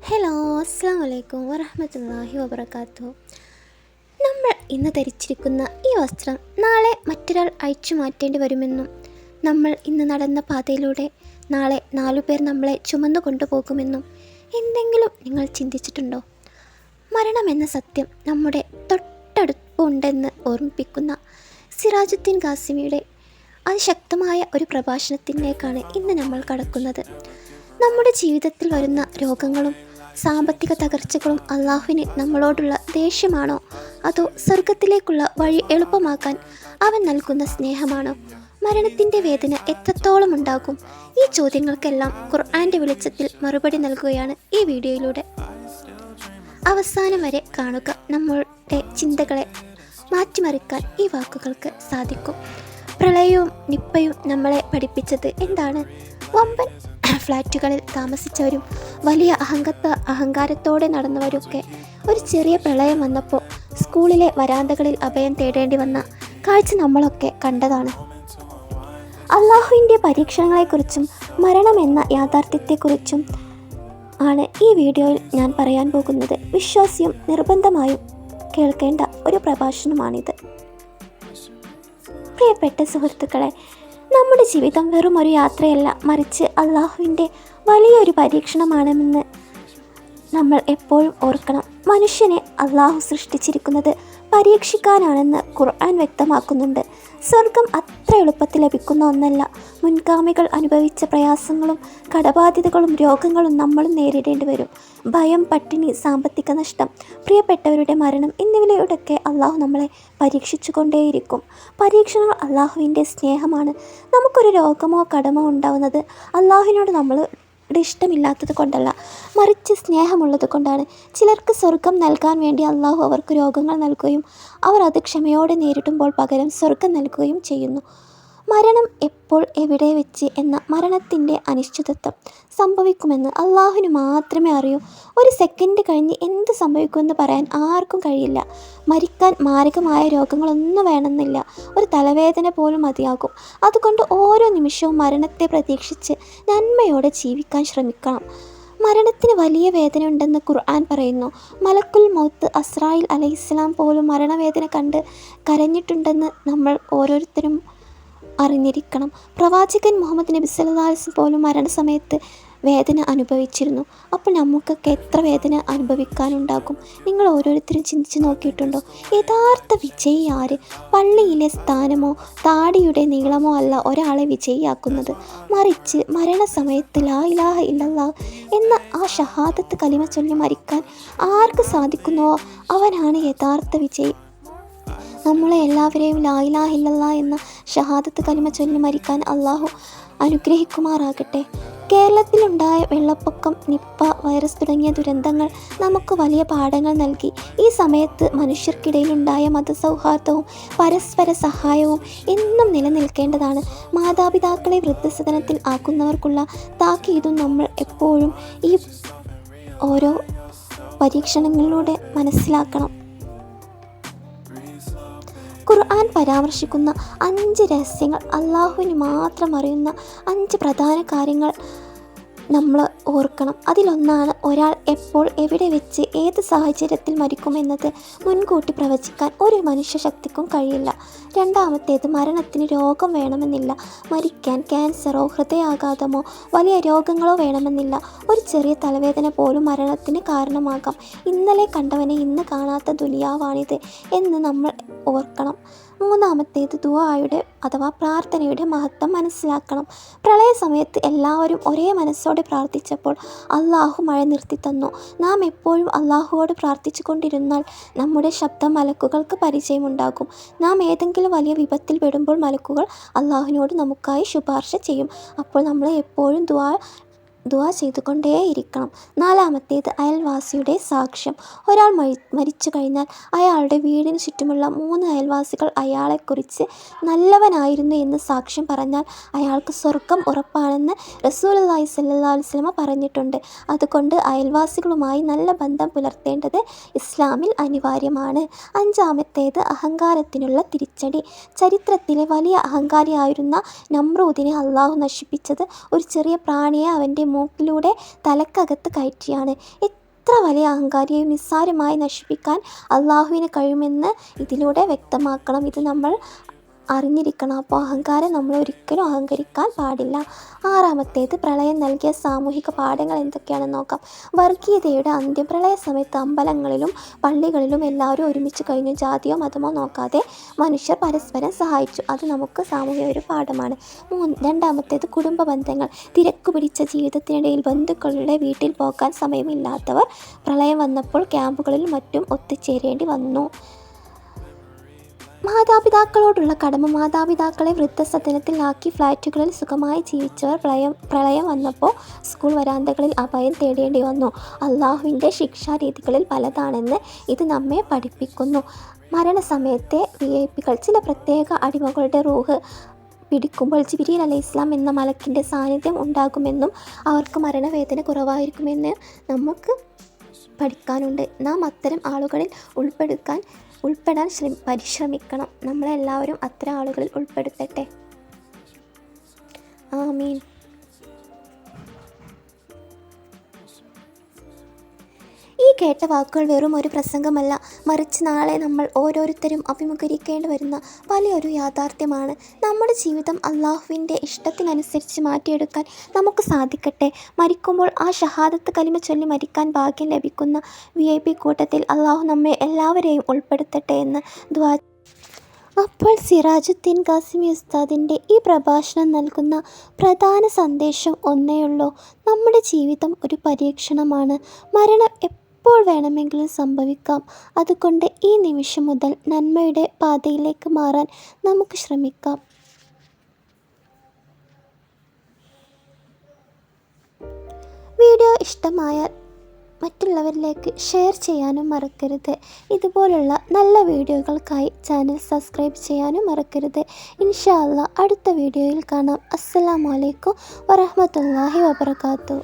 Hello, അസ്സാം വലൈക്കും വറഹ്മത്തുള്ളാഹി വബറകാതുഹു. നമ്മൾ ഇന്ന് ധരിച്ചിരിക്കുന്ന ഈ വസ്ത്രം നാളെ മറ്റൊരാൾ അഴിച്ചു മാറ്റേണ്ടി വരുമെന്നും നമ്മൾ ഇന്ന് നടന്ന പാതയിലൂടെ നാളെ 4 പേർ നമ്മളെ ചുമന്നു കൊണ്ടുപോകുമെന്നും എന്തെങ്കിലും നിങ്ങൾ ചിന്തിച്ചിട്ടുണ്ടോ? മരണമെന്ന സത്യം നമ്മുടെ തൊട്ടടുപ്പുണ്ടെന്ന് ഓർമ്മിപ്പിക്കുന്ന സിറാജുദ്ദീൻ ഖാസിമിയുടെ അതിശക്തമായ ഒരു പ്രഭാഷണത്തിലേക്കാണ് ഇന്ന് നമ്മൾ കടക്കുന്നത്. നമ്മുടെ ജീവിതത്തിൽ വരുന്ന രോഗങ്ങളും സാമ്പത്തിക തകർച്ചകളും അള്ളാഹുവിന് നമ്മളോടുള്ള ദേഷ്യമാണോ, അതോ സ്വർഗത്തിലേക്കുള്ള വഴി എളുപ്പമാക്കാൻ അവൻ നൽകുന്ന സ്നേഹമാണോ? മരണത്തിൻ്റെ വേദന എത്രത്തോളം ഉണ്ടാകും? ഈ ചോദ്യങ്ങൾക്കെല്ലാം ഖുർആൻ്റെ വെളിച്ചത്തിൽ മറുപടി നൽകുകയാണ് ഈ വീഡിയോയിലൂടെ. അവസാനം വരെ കാണുക. നമ്മളുടെ ചിന്തകളെ മാറ്റിമറിക്കാൻ ഈ വാക്കുകൾക്ക് സാധിക്കും. പ്രളയവും നിപ്പയും നമ്മളെ പഠിപ്പിച്ചത് എന്താണ്? വമ്പൻ ഫ്ലാറ്റുകളിൽ താമസിച്ചവരും വലിയ അഹങ്കാരത്തോടെ നടന്നവരൊക്കെ ഒരു ചെറിയ പ്രളയം വന്നപ്പോൾ സ്കൂളിലെ വരാന്തകളിൽ അഭയം തേടേണ്ടി വന്ന കാഴ്ച നമ്മളൊക്കെ കണ്ടതാണ്. അള്ളാഹുവിൻ്റെ പരീക്ഷണങ്ങളെക്കുറിച്ചും മരണമെന്ന യാഥാർത്ഥ്യത്തെക്കുറിച്ചും ആണ് ഈ വീഡിയോയിൽ ഞാൻ പറയാൻ പോകുന്നത്. വിശ്വാസിയും നിർബന്ധമായും കേൾക്കേണ്ട ഒരു പ്രഭാഷണമാണിത്. പ്രിയപ്പെട്ട സുഹൃത്തുക്കളെ, നമ്മുടെ ജീവിതം വെറും ഒരു യാത്രയല്ല, മറിച്ച് അള്ളാഹുവിൻ്റെ വലിയൊരു പരീക്ഷണമാണെന്ന് നമ്മൾ എപ്പോഴും ഓർക്കണം. മനുഷ്യനെ അള്ളാഹു സൃഷ്ടിച്ചിരിക്കുന്നത് പരീക്ഷിക്കാനാണെന്ന് ഖുർആൻ വ്യക്തമാക്കുന്നുണ്ട്. സ്വർഗം അത്ര എളുപ്പത്തിൽ ലഭിക്കുന്ന ഒന്നല്ല. മുൻഗാമികൾ അനുഭവിച്ച പ്രയാസങ്ങളും കടബാധ്യതകളും രോഗങ്ങളും നമ്മളും നേരിടേണ്ടി വരും. ഭയം, പട്ടിണി, സാമ്പത്തിക നഷ്ടം, പ്രിയപ്പെട്ടവരുടെ മരണം എന്നിവയിലൂടെയൊക്കെ അള്ളാഹു നമ്മളെ പരീക്ഷിച്ചു കൊണ്ടേയിരിക്കും. പരീക്ഷണങ്ങൾ അള്ളാഹുവിൻ്റെ സ്നേഹമാണ്. നമുക്കൊരു രോഗമോ കടമോ ഉണ്ടാവുന്നത് അള്ളാഹുവിനോട് നമ്മൾ ഇഷ്ടമില്ലാത്തത് കൊണ്ടല്ല, മറിച്ച് സ്നേഹമുള്ളത് കൊണ്ടാണ്. ചിലർക്ക് സ്വർഗം നൽകാൻ വേണ്ടി അള്ളാഹു അവർക്ക് രോഗങ്ങൾ നൽകുകയും അവർ അത് ക്ഷമയോടെ നേരിടുമ്പോൾ പകരം സ്വർഗം നൽകുകയും ചെയ്യുന്നു. മരണം എപ്പോൾ എവിടെ വെച്ച് എന്ന മരണത്തിൻ്റെ അനിശ്ചിതത്വം സംഭവിക്കുമെന്ന് അള്ളാഹുവിന് മാത്രമേ അറിയൂ. ഒരു സെക്കൻഡ് കഴിഞ്ഞ് എന്ത് സംഭവിക്കുമെന്ന് പറയാൻ ആർക്കും കഴിയില്ല. മരിക്കാൻ മാരകമായ രോഗങ്ങളൊന്നും വേണമെന്നില്ല, ഒരു തലവേദന പോലും മതിയാകും. അതുകൊണ്ട് ഓരോ നിമിഷവും മരണത്തെ പ്രതീക്ഷിച്ച് നന്മയോടെ ജീവിക്കാൻ ശ്രമിക്കണം. മരണത്തിന് വലിയ വേദന ഉണ്ടെന്ന് ഖുർആൻ പറയുന്നു. മലക്കുൽ മൗത്ത് അസ്രായിൽ അലൈഹിസ്സലാം പോലും മരണവേദന കണ്ട് കരഞ്ഞിട്ടുണ്ടെന്ന് നമ്മൾ ഓരോരുത്തരും അറിഞ്ഞിരിക്കണം. പ്രവാചകൻ മുഹമ്മദ് നബി സല്ലല്ലാഹു അലൈഹി വസല്ലം പോലും മരണസമയത്ത് വേദന അനുഭവിച്ചിരുന്നു. അപ്പോൾ നമുക്കൊക്കെ എത്ര വേദന അനുഭവിക്കാനുണ്ടാകും? നിങ്ങൾ ഓരോരുത്തരും ചിന്തിച്ച് നോക്കിയിട്ടുണ്ടോ? യഥാർത്ഥ വിജയി ആര്? പള്ളിയിലെ സ്ഥാനമോ താടിയുടെ നീളമോ അല്ല ഒരാളെ വിജയിയാക്കുന്നത്, മറിച്ച് മരണസമയത്ത് ലാ ഇലാഹ ഇല്ലല്ലാഹ് എന്ന ആ ഷഹാദത്ത് കലിമ ചൊല്ലി മരിക്കാൻ ആർക്ക് സാധിക്കുന്നുവോ അവനാണ് യഥാർത്ഥ വിജയി. നമ്മളെ എല്ലാവരെയും ലാ ഇലാഹ ഇല്ലല്ലാഹ് എന്ന ഷഹാദത്ത് കലിമ ചൊല്ലി മരിക്കാൻ അള്ളാഹു അനുഗ്രഹിക്കുമാറാകട്ടെ. കേരളത്തിലുണ്ടായ വെള്ളപ്പൊക്കം, നിപ്പ വൈറസ് തുടങ്ങിയ ദുരന്തങ്ങൾ നമുക്ക് വലിയ പാഠങ്ങൾ നൽകി. ഈ സമയത്ത് മനുഷ്യർക്കിടയിലുണ്ടായ മതസൗഹാർദ്ദവും പരസ്പര സഹായവും എന്നും നിലനിൽക്കേണ്ടതാണ്. മാതാപിതാക്കളെ വൃദ്ധസദനത്തിൽ ആക്കുന്നവർക്കുള്ള താക്കീതും നമ്മൾ എപ്പോഴും ഈ ഓരോ പരീക്ഷണങ്ങളിലൂടെ മനസ്സിലാക്കണം. ഖുർആൻ പരാമർശിക്കുന്ന 5 രഹസ്യങ്ങൾ, അള്ളാഹുവിന് മാത്രം അറിയുന്ന 5 പ്രധാന കാര്യങ്ങൾ നമ്മൾ ഓർക്കണം. അതിലൊന്നാണ് ഒരാൾ എപ്പോൾ എവിടെ വെച്ച് ഏത് സാഹചര്യത്തിൽ മരിക്കുമെന്നത് മുൻകൂട്ടി പ്രവചിക്കാൻ ഒരു മനുഷ്യശക്തിക്കും കഴിയില്ല. രണ്ടാമത്തേത്, മരണത്തിന് രോഗം വേണമെന്നില്ല. മരിക്കാൻ ക്യാൻസറോ ഹൃദയാഘാതമോ വലിയ രോഗങ്ങളോ വേണമെന്നില്ല. ഒരു ചെറിയ തലവേദന പോലും മരണത്തിന് കാരണമാകാം. ഇന്നലെ കണ്ടവനെ ഇന്ന് കാണാത്ത ദുനിയാവാണിത് എന്ന് നമ്മൾ ഓർക്കണം. മൂന്നാമത്തേത്, ദുആയുടെ അഥവാ പ്രാർത്ഥനയുടെ മഹത്വം മനസ്സിലാക്കണം. പ്രളയ സമയത്ത് എല്ലാവരും ഒരേ മനസ്സോടെ പ്രാർത്ഥിച്ചപ്പോൾ അള്ളാഹു മഴ നിർത്തിത്തന്നു. നാം എപ്പോഴും അള്ളാഹുവോട് പ്രാർത്ഥിച്ചു കൊണ്ടിരുന്നാൽ നമ്മുടെ ശബ്ദം മലക്കുകൾക്ക് പരിചയമുണ്ടാകും. നാം ഏതെങ്കിലും വലിയ വിപത്തിൽ പെടുമ്പോൾ മലക്കുകൾ അള്ളാഹുവിനോട് നമുക്കായി ശുപാർശ ചെയ്യും. അപ്പോൾ നമ്മൾ എപ്പോഴും ദുആ ചെയ്തുകൊണ്ടേയിരിക്കണം. നാലാമത്തേത്, അയൽവാസിയുടെ സാക്ഷ്യം. ഒരാൾ മരിച്ചു കഴിഞ്ഞാൽ അയാളുടെ വീടിന് ചുറ്റുമുള്ള 3 അയൽവാസികൾ അയാളെക്കുറിച്ച് നല്ലവനായിരുന്നു എന്ന് സാക്ഷ്യം പറഞ്ഞാൽ അയാൾക്ക് സ്വർഗം ഉറപ്പാണെന്ന് റസൂലുള്ളാഹി സ്വല്ലല്ലാഹു അലൈഹി വസല്ലം പറഞ്ഞിട്ടുണ്ട്. അതുകൊണ്ട് അയൽവാസികളുമായി നല്ല ബന്ധം പുലർത്തേണ്ടത് ഇസ്ലാമിൽ അനിവാര്യമാണ്. അഞ്ചാമത്തേത്, അഹങ്കാരത്തിനുള്ള തിരിച്ചടി. ചരിത്രത്തിലെ വലിയ അഹങ്കാരിയായിരുന്ന നമ്രൂദിനെ അള്ളാഹു നശിപ്പിച്ചത് ഒരു ചെറിയ പ്രാണിയെ അവൻ്റെ മൂക്കിലൂടെ തലക്കകത്ത് കയറ്റിയാണ്. എത്ര വലിയ അഹങ്കാരിയെയും നിസ്സാരമായി നശിപ്പിക്കാൻ അള്ളാഹുവിന് കഴിയുമെന്ന് ഇതിലൂടെ വ്യക്തമാക്കണം. ഇത് നമ്മൾ അറിഞ്ഞിരിക്കണം. അപ്പോൾ അഹങ്കാരം നമ്മൾ ഒരിക്കലും അഹങ്കരിക്കാൻ പാടില്ല. ആറാമത്തേത്, പ്രളയം നൽകിയ സാമൂഹിക പാഠങ്ങൾ എന്തൊക്കെയാണെന്ന് നോക്കാം. വർഗീയതയുടെ അന്ത്യം. പ്രളയ സമയത്ത് അമ്പലങ്ങളിലും പള്ളികളിലും എല്ലാവരും ഒരുമിച്ച് കഴിഞ്ഞു. ജാതിയോ മതമോ നോക്കാതെ മനുഷ്യർ പരസ്പരം സഹായിച്ചു. അത് നമുക്ക് സാമൂഹിക ഒരു പാഠമാണ്. രണ്ടാമത്തേത്, കുടുംബ ബന്ധങ്ങൾ. തിരക്ക് പിടിച്ച ജീവിതത്തിനിടയിൽ ബന്ധുക്കളുടെ വീട്ടിൽ പോകാൻ സമയമില്ലാത്തവർ പ്രളയം വന്നപ്പോൾ ക്യാമ്പുകളിലും മറ്റും ഒത്തുചേരേണ്ടി വന്നു. മാതാപിതാക്കളോടുള്ള കടമ. മാതാപിതാക്കളെ വൃദ്ധസദനത്തിലാക്കി ഫ്ലാറ്റുകളിൽ സുഖമായി ജീവിച്ചവർ പ്രളയം വന്നപ്പോൾ സ്കൂൾ വരാന്തകളിൽ അഭയം തേടേണ്ടി വന്നു. അള്ളാഹുവിൻ്റെ ശിക്ഷാരീതികളിൽ പലതാണെന്ന് ഇത് നമ്മെ പഠിപ്പിക്കുന്നു. മരണസമയത്തെ വിഐപികൾ. ചില പ്രത്യേക അടിമകളുടെ റൂഹ് പിടിക്കുമ്പോൾ ജിബ്രീൽ അലൈഹിസ്സലാം എന്ന മലക്കിൻ്റെ സാന്നിധ്യം ഉണ്ടാകുമെന്നും അവർക്ക് മരണവേദന കുറവായിരിക്കുമെന്ന് നമുക്ക് പഠിക്കാനുണ്ട്. നാം അത്തരം ആളുകളിൽ ഉൾപ്പെടാൻ പരിശ്രമിക്കണം. നമ്മളെല്ലാവരും അത്തരം ആളുകളിൽ ഉൾപ്പെടുത്തട്ടെ. ആമീൻ. ഈ കേട്ട വാക്കുകൾ വെറും ഒരു പ്രസംഗമല്ല, മറിച്ച് നാളെ നമ്മൾ ഓരോരുത്തരും അഭിമുഖീകരിക്കേണ്ടി വരുന്ന വലിയൊരു യാഥാർത്ഥ്യമാണ്. നമ്മുടെ ജീവിതം അള്ളാഹുവിൻ്റെ ഇഷ്ടത്തിനനുസരിച്ച് മാറ്റിയെടുക്കാൻ നമുക്ക് സാധിക്കട്ടെ. മരിക്കുമ്പോൾ ആ ഷഹാദത്ത് കലിമ ചൊല്ലി മരിക്കാൻ ഭാഗ്യം ലഭിക്കുന്ന VIP കൂട്ടത്തിൽ അള്ളാഹു നമ്മെ എല്ലാവരെയും ഉൾപ്പെടുത്തട്ടെ എന്ന് ദുആ. അപ്പോൾ സിറാജുദ്ദീൻ ഖാസിമി ഉസ്താദിൻ്റെ ഈ പ്രഭാഷണം നൽകുന്ന പ്രധാന സന്ദേശം ഒന്നേയുള്ളൂ: നമ്മുടെ ജീവിതം ഒരു പരീക്ഷണമാണ്. മരണം എപ്പോൾ വേണമെങ്കിലും സംഭവിക്കാം. അതുകൊണ്ട് ഈ നിമിഷം മുതൽ നന്മയുടെ പാതയിലേക്ക് മാറാൻ നമുക്ക് ശ്രമിക്കാം. വീഡിയോ ഇഷ്ടമായാൽ മറ്റുള്ളവരിലേക്ക് ഷെയർ ചെയ്യാനും മറക്കരുത്. ഇതുപോലുള്ള നല്ല വീഡിയോകൾക്കായി ചാനൽ സബ്സ്ക്രൈബ് ചെയ്യാനും മറക്കരുത്. ഇൻഷാ അല്ലാഹ് അടുത്ത വീഡിയോയിൽ കാണാം. അസ്സലാമു അലൈക്കും വറഹ്മത്തുള്ളാഹി വബറകാതുഹു.